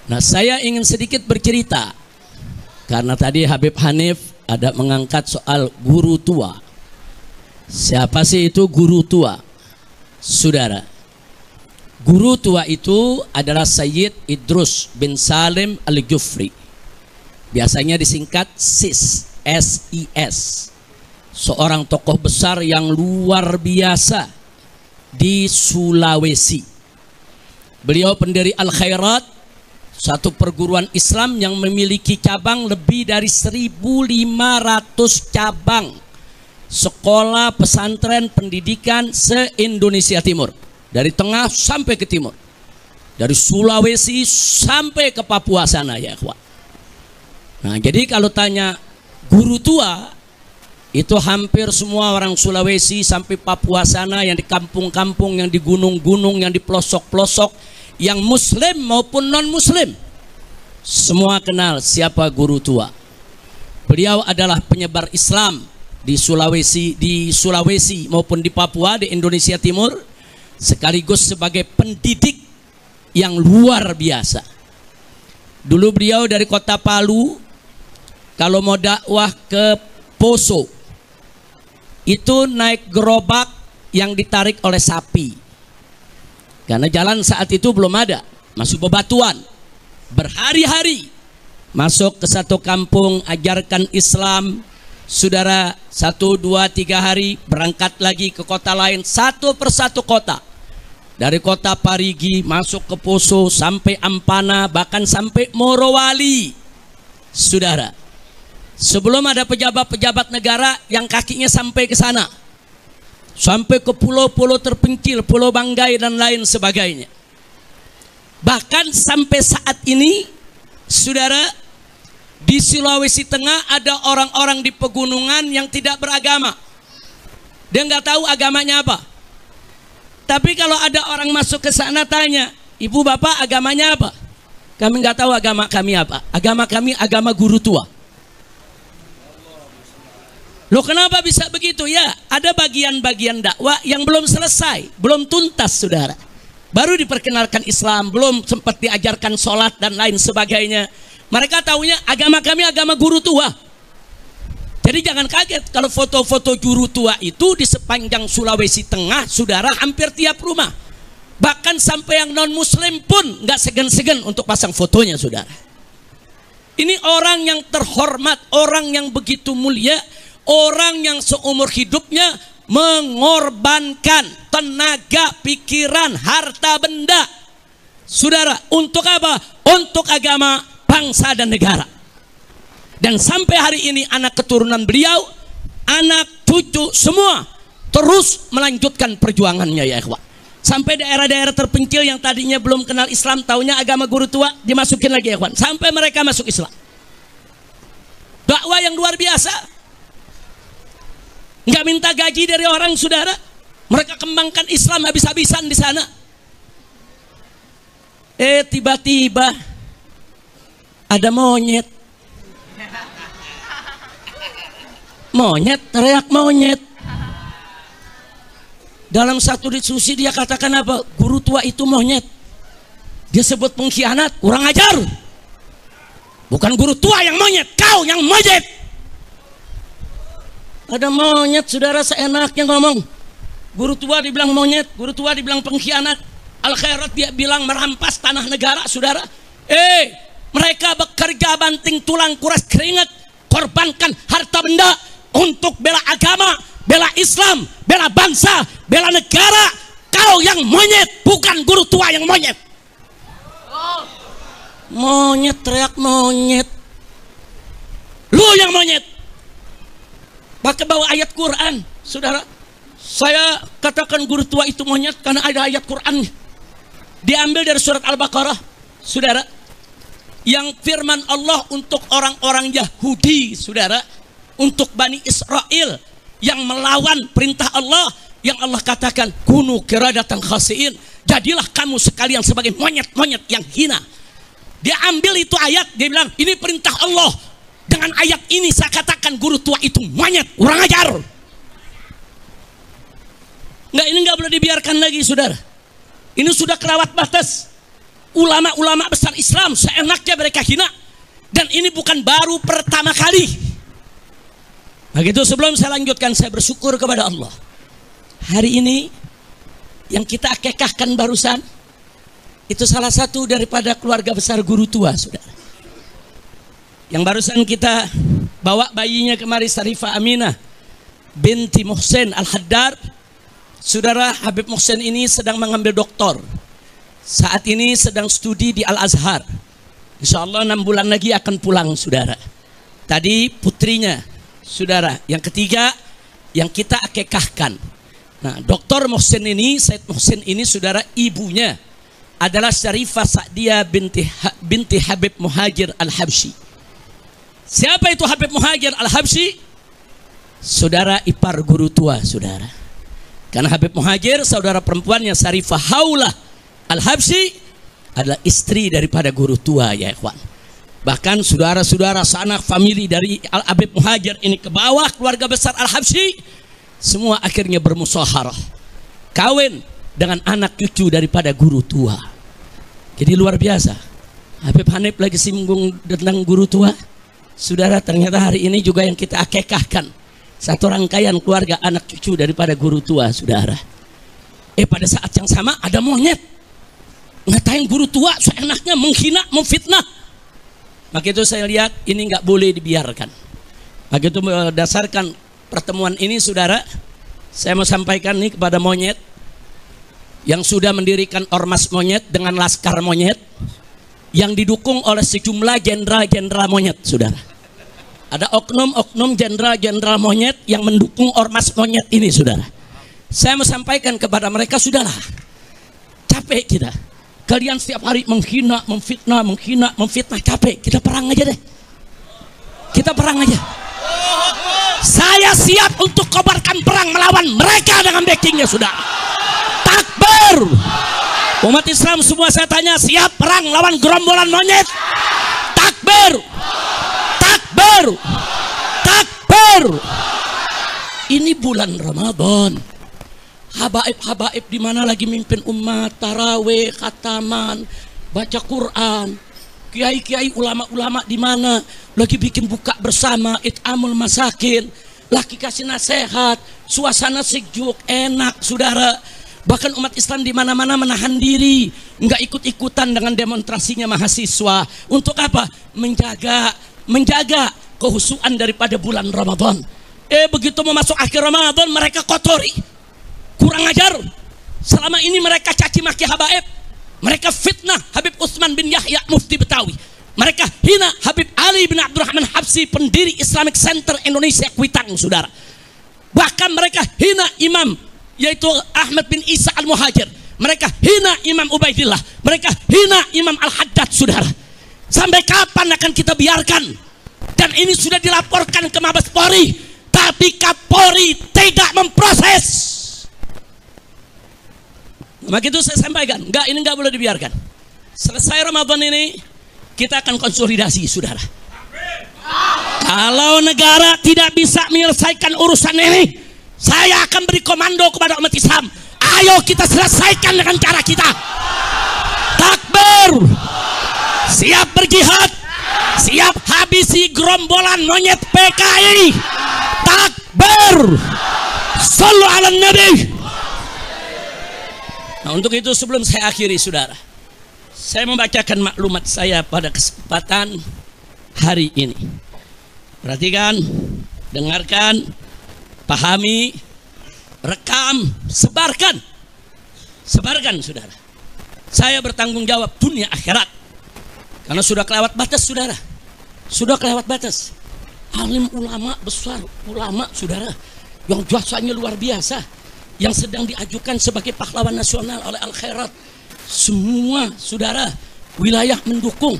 Nah, saya ingin sedikit bercerita karena tadi Habib Hanif ada mengangkat soal guru tua. Siapa sih itu guru tua? Saudara, guru tua itu adalah Sayyid Idrus bin Salim Al-Jufri. Biasanya disingkat SIS, SIS. Seorang tokoh besar yang luar biasa di Sulawesi. Beliau pendiri Al-Khairat, satu perguruan Islam yang memiliki cabang lebih dari 1.500 cabang sekolah pesantren pendidikan se-Indonesia Timur, dari tengah sampai ke timur, dari Sulawesi sampai ke Papua sana ya ikhwan. Nah, jadi kalau tanya guru tua, itu hampir semua orang Sulawesi sampai Papua sana, yang di kampung-kampung, yang di gunung-gunung, yang di pelosok-pelosok, yang muslim maupun non muslim, semua kenal siapa guru tua. Beliau adalah penyebar Islam di Sulawesi maupun di Papua, di Indonesia Timur, sekaligus sebagai pendidik yang luar biasa. Dulu beliau dari kota Palu, kalau mau dakwah ke Poso itu naik gerobak yang ditarik oleh sapi. Karena jalan saat itu belum ada, masuk bebatuan. Berhari-hari masuk ke satu kampung, ajarkan Islam. Saudara, 1, 2, 3 hari berangkat lagi ke kota lain, satu persatu kota. Dari kota Parigi masuk ke Poso sampai Ampana, bahkan sampai Morowali. Saudara, sebelum ada pejabat-pejabat negara yang kakinya sampai ke sana, sampai ke pulau-pulau terpencil, Pulau Banggai dan lain sebagainya. Bahkan sampai saat ini, saudara, di Sulawesi Tengah ada orang-orang di pegunungan yang tidak beragama. Dia nggak tahu agamanya apa. Tapi kalau ada orang masuk ke sana tanya, ibu bapak agamanya apa? Kami nggak tahu agama kami apa. Agama kami agama guru tua. Loh, kenapa bisa begitu? Ya, ada bagian-bagian dakwah yang belum selesai, belum tuntas, saudara. Baru diperkenalkan Islam, belum sempat diajarkan sholat dan lain sebagainya. Mereka taunya agama kami agama guru tua. Jadi jangan kaget kalau foto-foto guru tua itu di sepanjang Sulawesi Tengah, saudara, hampir tiap rumah. Bahkan sampai yang non-muslim pun nggak segan-segan untuk pasang fotonya, saudara. Ini orang yang terhormat, orang yang begitu mulia, orang yang seumur hidupnya mengorbankan tenaga, pikiran, harta benda, saudara, untuk apa? Untuk agama, bangsa dan negara. Dan sampai hari ini anak keturunan beliau, anak cucu semua terus melanjutkan perjuangannya ya ikhwan. Sampai daerah-daerah terpencil yang tadinya belum kenal Islam, taunya agama guru tua, dimasukin lagi ya ikhwan, sampai mereka masuk Islam. Dakwah yang luar biasa. Nggak minta gaji dari orang, saudara. Mereka kembangkan Islam habis-habisan di sana. Tiba-tiba ada monyet. Monyet, teriak monyet. Dalam satu diskusi dia katakan apa? Guru tua itu monyet. Dia sebut pengkhianat, kurang ajar. Bukan guru tua yang monyet, kau yang monyet. Ada monyet, saudara, seenaknya ngomong. Guru tua dibilang monyet, guru tua dibilang pengkhianat. Al-Khairat dia bilang merampas tanah negara, saudara. Mereka bekerja banting tulang, kuras keringat, korbankan harta benda untuk bela agama, bela Islam, bela bangsa, bela negara. Kau yang monyet, bukan guru tua yang monyet. Monyet, teriak monyet. Lu yang monyet. Pakai bawa ayat Quran, saudara. Saya katakan guru tua itu monyet karena ada ayat Quran. Diambil dari surat Al-Baqarah, saudara. Yang firman Allah untuk orang-orang Yahudi, saudara. Untuk Bani Israel yang melawan perintah Allah. Yang Allah katakan, kunu qiradatan khasiin. Jadilah kamu sekalian sebagai monyet-monyet yang hina. Dia ambil itu ayat, dia bilang, ini perintah Allah. Dengan ayat ini saya katakan guru tua itu monyet, kurang ajar. Nggak, ini nggak boleh dibiarkan lagi, saudara. Ini sudah kelewat batas. ulama-ulama besar Islam seenaknya mereka hina. Dan ini bukan baru pertama kali. Begitu, sebelum saya lanjutkan, saya bersyukur kepada Allah. Hari ini yang kita akikahkan barusan itu salah satu daripada keluarga besar guru tua, saudara. Yang barusan kita bawa bayinya kemari, Sarifah Aminah binti Muhsin Al-Haddad. Saudara, Habib Muhsin ini sedang mengambil doktor. Saat ini sedang studi di Al-Azhar. Insya Allah 6 bulan lagi akan pulang, saudara. Tadi putrinya, saudara, yang ketiga yang kita akikahkan. Nah, Dr. Muhsin ini, Said Muhsin ini, saudara, ibunya adalah Syarifah Sa'diyah binti Habib Muhajir Al-Habsyi. Siapa itu Habib Muhajir Al-Habsyi? Saudara, ipar guru tua, saudara. Karena Habib Muhajir, saudara perempuannya Syarifah Haulah Al-Habsyi adalah istri daripada guru tua, ya ikhwan. Bahkan saudara-saudara sanak famili dari Habib Muhajir ini ke bawah, keluarga besar Al-Habsyi, semua akhirnya bermusyawarah kawin dengan anak cucu daripada guru tua. Jadi luar biasa. Habib Hanif lagi singgung tentang guru tua. Saudara, ternyata hari ini juga yang kita akikahkan satu rangkaian keluarga anak cucu daripada guru tua, saudara. Pada saat yang sama ada monyet ngatain guru tua seenaknya, menghina, memfitnah. Maka itu saya lihat ini nggak boleh dibiarkan. Maka itu berdasarkan pertemuan ini, saudara, saya mau sampaikan nih kepada monyet yang sudah mendirikan ormas monyet dengan laskar monyet yang didukung oleh sejumlah jenderal-jenderal monyet, saudara. Ada oknum-oknum jenderal-jenderal monyet yang mendukung ormas monyet ini, saudara. Saya mau sampaikan kepada mereka, sudahlah, capek kita. Kalian setiap hari menghina, memfitnah, capek. Kita perang aja deh. Kita perang aja. Saya siap untuk kobarkan perang melawan mereka dengan backingnya, sudah. Takbir. Umat Islam semua saya tanya, siap perang lawan gerombolan monyet? Takbir. Takbir. Takbir. Ini bulan Ramadan. Habaib-habaib di mana lagi mimpin umat, tarawih, khataman, baca Quran. Kiai-kiai, ulama-ulama di mana lagi bikin buka bersama, it'amul masakin, lagi kasih nasihat, suasana sejuk, enak, saudara. Bahkan umat Islam di mana-mana menahan diri, nggak ikut-ikutan dengan demonstrasinya mahasiswa. Untuk apa? Menjaga kehusuan daripada bulan Ramadan. Begitu mau masuk akhir Ramadan, mereka kotori, kurang ajar. Selama ini mereka caci maki habaib, mereka fitnah Habib Utsman bin Yahya Mufti Betawi, mereka hina Habib Ali bin Abdurrahman Habsyi, pendiri Islamic Center Indonesia Kuitang, saudara. Bahkan mereka hina imam yaitu Ahmad bin Isa Al-Muhajir, mereka hina Imam Ubaidillah, mereka hina Imam Al-Haddad, saudara. Sampai kapan akan kita biarkan? Dan ini sudah dilaporkan ke Mabes Polri, tapi Kapolri tidak memproses. Maka itu saya sampaikan, ini nggak boleh dibiarkan. Selesai Ramadan ini kita akan konsolidasi, saudara. Kalau negara tidak bisa menyelesaikan urusan ini, saya akan beri komando kepada umat Islam. Ayo kita selesaikan dengan cara kita. Takbir. Siap berjihad, siap habisi gerombolan monyet PKI. Takbir. Shallu ala Nabi. Nah, untuk itu sebelum saya akhiri, saudara, saya membacakan maklumat saya pada kesempatan hari ini. Perhatikan, dengarkan, pahami, rekam, sebarkan. Sebarkan, saudara. Saya bertanggung jawab dunia akhirat. Karena sudah kelewat batas, saudara. Sudah kelewat batas. Alim ulama besar, ulama, saudara, yang jasanya luar biasa, yang sedang diajukan sebagai pahlawan nasional oleh Al-Khairat. Semua, saudara, wilayah mendukung.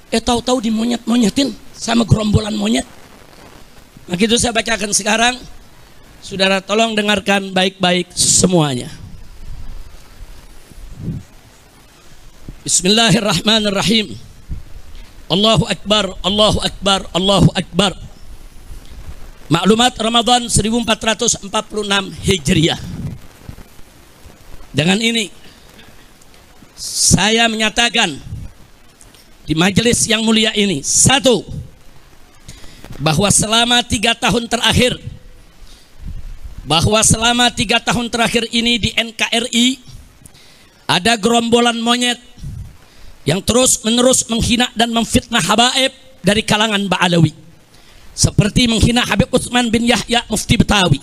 Tahu-tahu dimonyet-monyetin sama gerombolan monyet. Begitu saya bacakan sekarang. Saudara, tolong dengarkan baik-baik semuanya. Bismillahirrahmanirrahim. Allahu Akbar, Allahu Akbar, Allahu Akbar. Maklumat Ramadan 1446 Hijriah. Dengan ini saya menyatakan di majelis yang mulia ini, satu, bahwa selama 3 tahun terakhir ini di NKRI ada gerombolan monyet yang terus-menerus menghina dan memfitnah habaib dari kalangan Ba'alawi, seperti menghina Habib Utsman bin Yahya Mufti Betawi,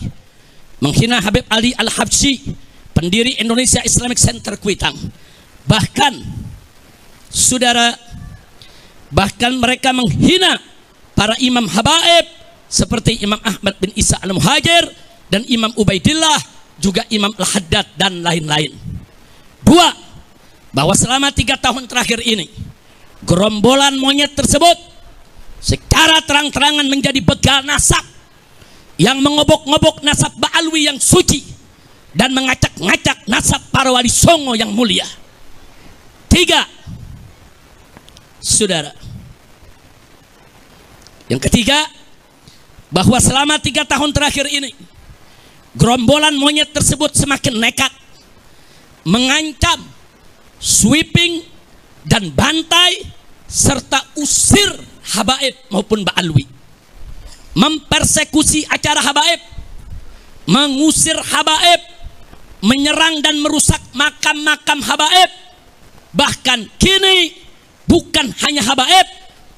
menghina Habib Ali Al-Habsyi, pendiri Indonesia Islamic Center Kuitang. Bahkan saudara, bahkan mereka menghina para imam habaib seperti Imam Ahmad bin Isa Al-Muhajir dan Imam Ubaidillah, juga Imam Al-Haddad dan lain-lain. Dua, bahwa selama 3 tahun terakhir ini gerombolan monyet tersebut secara terang-terangan menjadi begal nasab yang mengobok-ngobok nasab Ba'alwi yang suci dan mengacak-ngacak nasab para wali songo yang mulia. 3, saudara, yang ketiga, bahwa selama 3 tahun terakhir ini gerombolan monyet tersebut semakin nekat mengancam, sweeping dan bantai serta usir habaib maupun Ba'alwi, mempersekusi acara habaib, mengusir habaib, menyerang dan merusak makam-makam habaib. Bahkan kini bukan hanya habaib,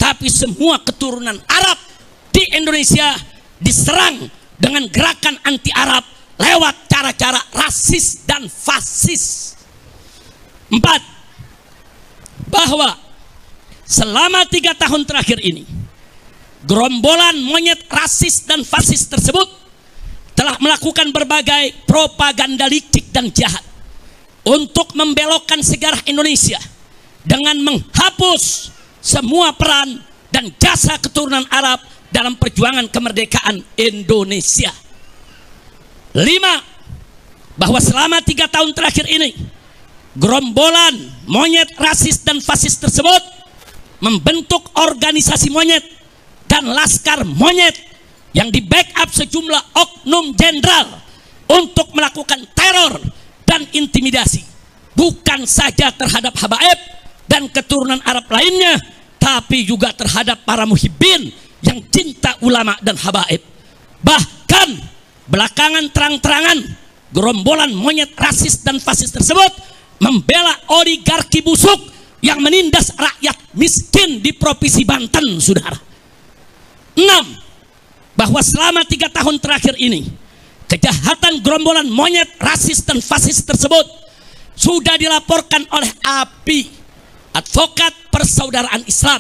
tapi semua keturunan Arab di Indonesia diserang dengan gerakan anti Arab lewat cara-cara rasis dan fasis. 4, bahwa selama 3 tahun terakhir ini gerombolan monyet rasis dan fasis tersebut telah melakukan berbagai propaganda licik dan jahat untuk membelokkan sejarah Indonesia dengan menghapus semua peran dan jasa keturunan Arab dalam perjuangan kemerdekaan Indonesia. 5, bahwa selama 3 tahun terakhir ini gerombolan monyet rasis dan fasis tersebut membentuk organisasi monyet dan laskar monyet yang di backup sejumlah oknum jenderal untuk melakukan teror dan intimidasi, bukan saja terhadap habaib dan keturunan Arab lainnya, tapi juga terhadap para muhibbin yang cinta ulama dan habaib. Bahkan belakangan terang-terangan gerombolan monyet rasis dan fasis tersebut membela oligarki busuk yang menindas rakyat miskin di Provinsi Banten, saudara. 6, bahwa selama 3 tahun terakhir ini kejahatan gerombolan monyet rasis dan fasis tersebut sudah dilaporkan oleh API, Advokat Persaudaraan Islam,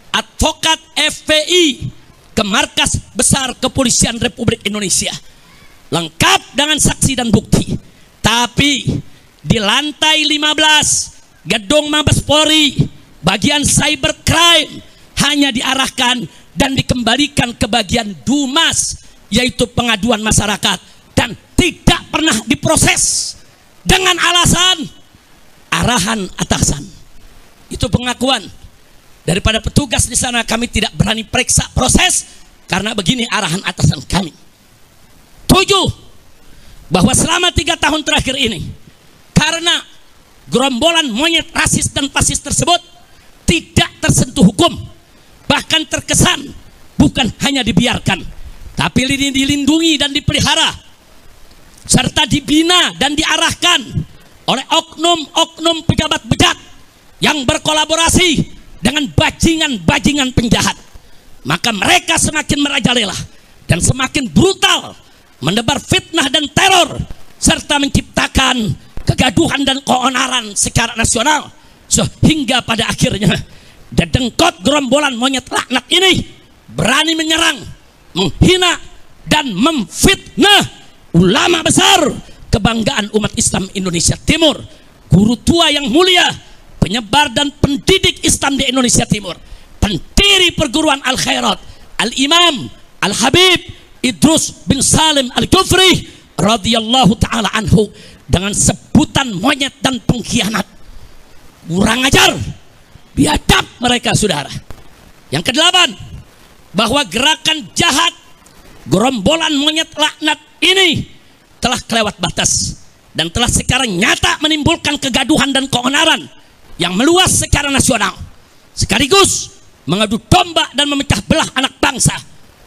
advokat FPI, ke Markas Besar Kepolisian Republik Indonesia, lengkap dengan saksi dan bukti. Tapi di lantai 15 gedung Mabes Polri bagian cybercrime hanya diarahkan dan dikembalikan ke bagian Dumas, yaitu pengaduan masyarakat, dan tidak pernah diproses dengan alasan arahan atasan. Itu pengakuan daripada petugas di sana. Kami tidak berani periksa proses karena begini arahan atasan kami. 7, bahwa selama 3 tahun terakhir ini karena gerombolan monyet rasis dan fasis tersebut tidak tersentuh hukum, bahkan terkesan bukan hanya dibiarkan, tapi dilindungi dan dipelihara serta dibina dan diarahkan oleh oknum-oknum pejabat bejat yang berkolaborasi dengan bajingan-bajingan penjahat, maka mereka semakin merajalela dan semakin brutal menebar fitnah dan teror serta menciptakan kegaduhan dan keonaran secara nasional, sehingga pada akhirnya dedengkot gerombolan monyet laknat ini berani menyerang, menghina dan memfitnah ulama besar kebanggaan umat Islam Indonesia Timur, guru tua yang mulia, penyebar dan pendidik Islam di Indonesia Timur, pendiri perguruan Al-Khairat, Al-Imam Al-Habib Idrus bin Salim Al-Jufri radhiyallahu ta'ala anhu, dengan sebutan monyet dan pengkhianat. Kurang ajar, biadab mereka, saudara. Yang ke-8, bahwa gerakan jahat gerombolan monyet laknat ini telah kelewat batas dan telah secara nyata menimbulkan kegaduhan dan keonaran yang meluas secara nasional, sekaligus mengadu domba dan memecah belah anak bangsa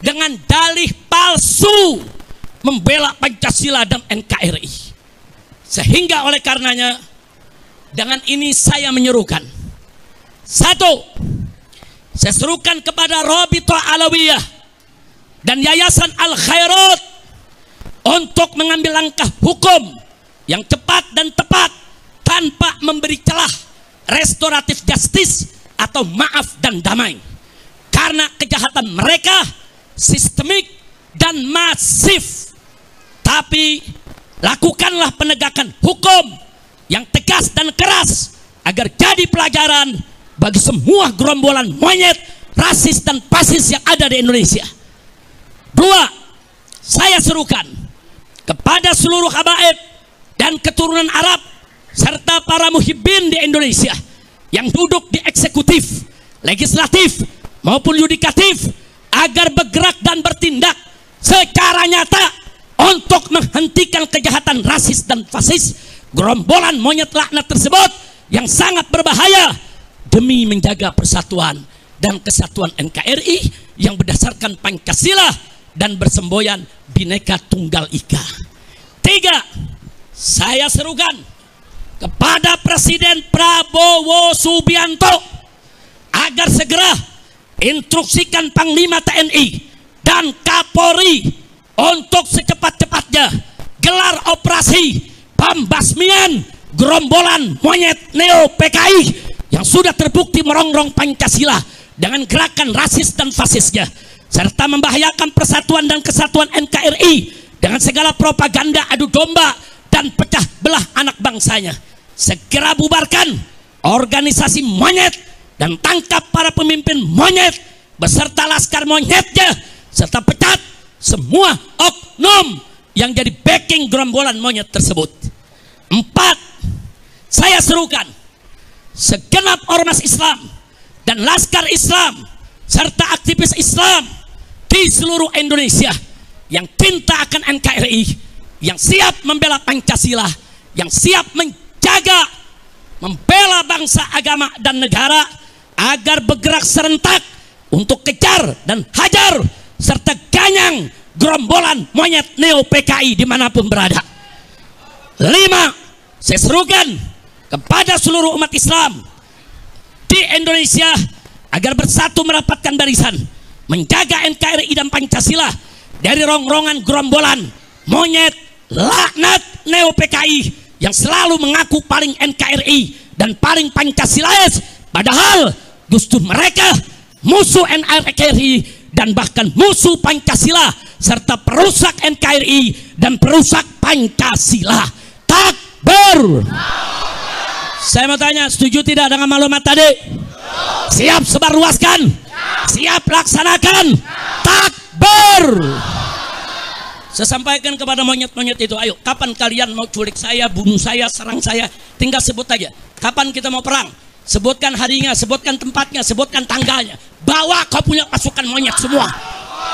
dengan dalih palsu membela Pancasila dan NKRI. Sehingga oleh karenanya, dengan ini saya menyerukan, satu, saya serukan kepada Rabithah Alawiyah dan Yayasan Al-Khairat untuk mengambil langkah hukum yang cepat dan tepat tanpa memberi celah restoratif justice atau maaf dan damai, karena kejahatan mereka sistemik dan masif. Tapi lakukanlah penegakan hukum yang tegas dan keras agar jadi pelajaran bagi semua gerombolan monyet, rasis dan fasis yang ada di Indonesia. Dua, saya serukan kepada seluruh habaib dan keturunan Arab serta para muhibbin di Indonesia yang duduk di eksekutif, legislatif maupun yudikatif agar bergerak dan bertindak secara nyata untuk menghentikan kejahatan rasis dan fasis gerombolan monyet laknat tersebut yang sangat berbahaya demi menjaga persatuan dan kesatuan NKRI yang berdasarkan Pancasila dan bersemboyan Bhinneka Tunggal Ika. Tiga, saya serukan kepada Presiden Prabowo Subianto agar segera instruksikan Panglima TNI dan Kapolri untuk secepat-cepatnya gelar operasi pembasmian gerombolan monyet neo PKI yang sudah terbukti merongrong Pancasila dengan gerakan rasis dan fasisnya, serta membahayakan persatuan dan kesatuan NKRI dengan segala propaganda adu domba dan pecah belah anak bangsanya. Segera bubarkan organisasi monyet dan tangkap para pemimpin monyet beserta laskar monyetnya, serta pecat semua oknum yang jadi backing gerombolan monyet tersebut. Empat, saya serukan segenap ormas Islam dan laskar Islam serta aktivis Islam di seluruh Indonesia yang cinta akan NKRI, yang siap membela Pancasila, yang siap menjaga, membela bangsa, agama, dan negara agar bergerak serentak untuk kejar dan hajar serta ganyang gerombolan monyet neo PKI dimanapun berada. Lima, saya serukan kepada seluruh umat Islam di Indonesia agar bersatu merapatkan barisan menjaga NKRI dan Pancasila dari rongrongan gerombolan monyet laknat neo PKI yang selalu mengaku paling NKRI dan paling Pancasilais, padahal justru mereka musuh NKRI dan bahkan musuh Pancasila serta perusak NKRI dan perusak Pancasila. Takbir. Saya mau tanya, setuju tidak dengan maklumat tadi? Siap sebarluaskan? Siap laksanakan? Takbir. Saya sampaikan kepada monyet-monyet itu, ayo, kapan kalian mau culik saya, bunuh saya, serang saya? Tinggal sebut aja. Kapan kita mau perang? Sebutkan harinya, sebutkan tempatnya, sebutkan tanggalnya. Bawa kau punya pasukan monyet semua.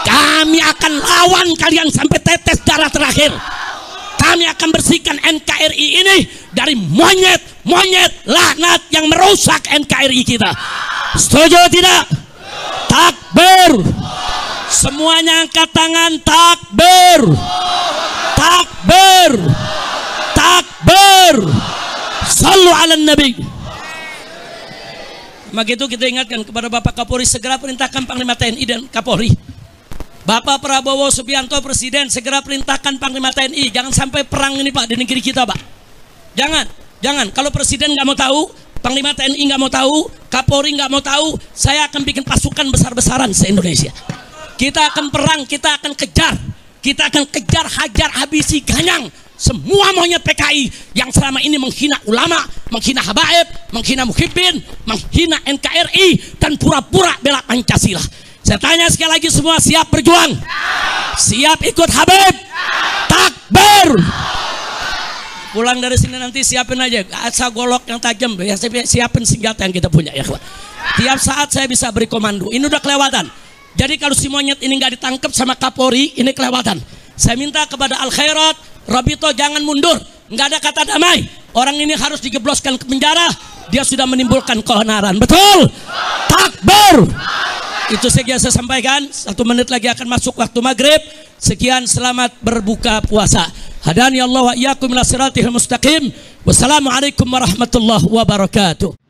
Kami akan lawan kalian sampai tetes darah terakhir. Kami akan bersihkan NKRI ini dari monyet-monyet laknat yang merusak NKRI kita. Setuju tidak? Takbir. Semuanya angkat tangan. Takbir. Takbir. Takbir. Sallu ala Nabi. Maka itu kita ingatkan kepada Bapak Kapolri, segera perintahkan Panglima TNI dan Kapolri. Bapak Prabowo Subianto Presiden, segera perintahkan Panglima TNI, jangan sampai perang ini Pak di negeri kita Pak. Jangan. Kalau Presiden nggak mau tahu, Panglima TNI nggak mau tahu, Kapolri nggak mau tahu, saya akan bikin pasukan besar-besaran se-Indonesia. Kita akan perang, kita akan kejar, hajar, habisi, ganyang semua monyet PKI yang selama ini menghina ulama, menghina habaib, menghina muhibbin, menghina NKRI, dan pura-pura bela Pancasila. Saya tanya sekali lagi, semua siap berjuang? Siap ikut Habib? Takbir. Pulang dari sini nanti siapin aja asa golok yang tajam, ya, siapin senjata yang kita punya ya. Tiap saat saya bisa beri komando. Ini udah kelewatan. Jadi kalau si monyet ini nggak ditangkap sama Kapolri, ini kelewatan. Saya minta kepada Al-Khairat, Rabithah, jangan mundur. nggak ada kata damai. Orang ini harus digebloskan ke penjara. Dia sudah menimbulkan keonaran. Betul? Takbir. Itu saja saya sampaikan. 1 menit lagi akan masuk waktu maghrib. Sekian, selamat berbuka puasa. Hadani Allah wa iyyakum ila siratil mustaqim. Wassalamualaikum warahmatullahi wabarakatuh.